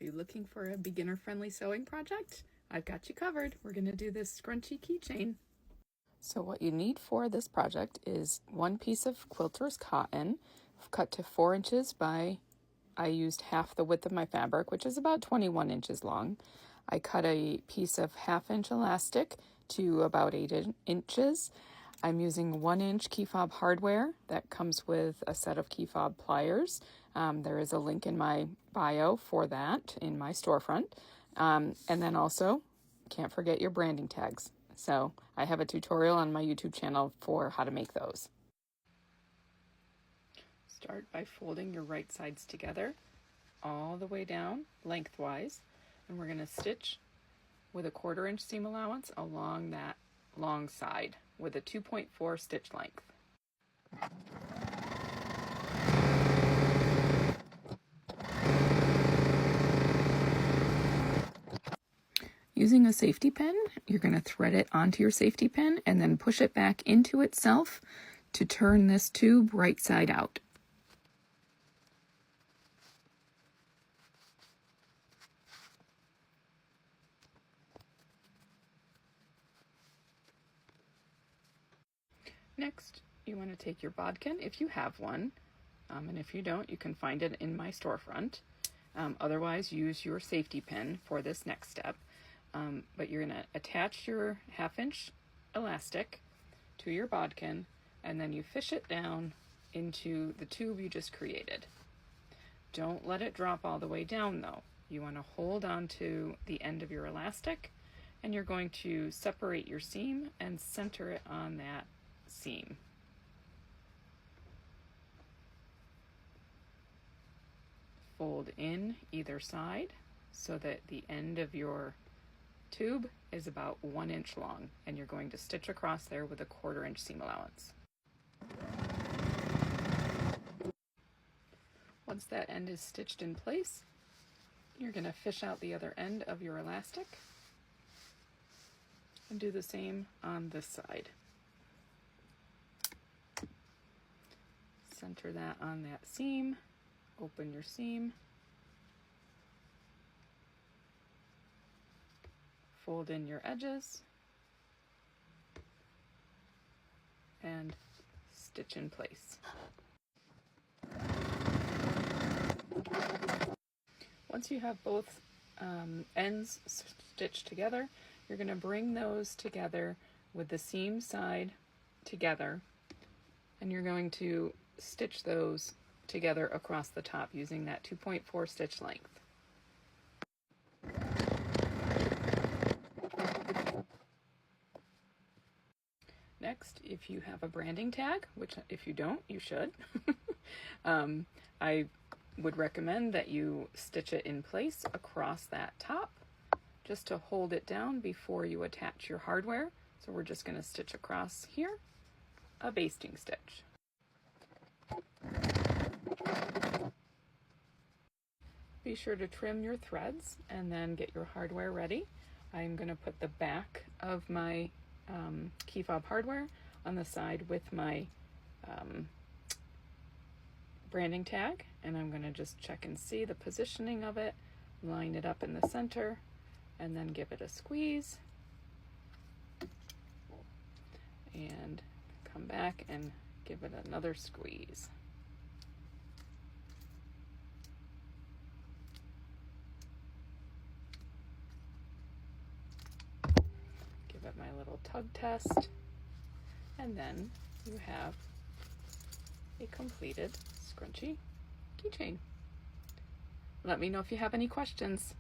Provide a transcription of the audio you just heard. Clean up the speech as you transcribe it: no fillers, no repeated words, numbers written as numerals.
Are you looking for a beginner-friendly sewing project? I've got you covered. We're going to do this scrunchy keychain. So what you need for this project is one piece of quilter's cotton, cut to 4 inches by, I used half the width of my fabric, which is about 21 inches long. I cut a piece of 1/2 inch elastic to about 8 inches. I'm using 1-inch key fob hardware that comes with a set of key fob pliers. There is a link in my bio for that in my storefront. And then also, can't forget your branding tags. So I have a tutorial on my YouTube channel for how to make those. Start by folding your right sides together all the way down lengthwise. And we're going to stitch with a 1/4 inch seam allowance along that long side with a 2.4 stitch length. Using a safety pin, you're going to thread it onto your safety pin and then push it back into itself to turn this tube right side out. Next, you want to take your bodkin, if you have one, and if you don't, you can find it in my storefront. Otherwise, use your safety pin for this next step. But you're going to attach your 1/2 inch elastic to your bodkin, and then you fish it down into the tube you just created. Don't let it drop all the way down though. You want to hold on to the end of your elastic, and you're going to separate your seam and center it on that seam. Fold in either side so that the end of your tube is about 1 inch long, and you're going to stitch across there with a 1/4 inch seam allowance. Once that end is stitched in place, you're going to fish out the other end of your elastic and do the same on this side. Center that on that seam, open your seam, fold in your edges, and stitch in place. Once you have both ends stitched together, you're going to bring those together with the seam side together, and you're going to stitch those together across the top using that 2.4 stitch length. Next, if you have a branding tag, which if you don't, you should, I would recommend that you stitch it in place across that top just to hold it down before you attach your hardware. So we're just going to stitch across here a basting stitch. Be sure to trim your threads and then get your hardware ready. I'm going to put the back of my key fob hardware on the side with my branding tag, and I'm going to just check and see the positioning of it, line it up in the center, and then give it a squeeze, and come back and give it another squeeze. Give it my little tug test, and then you have a completed scrunchy keychain. Let me know if you have any questions.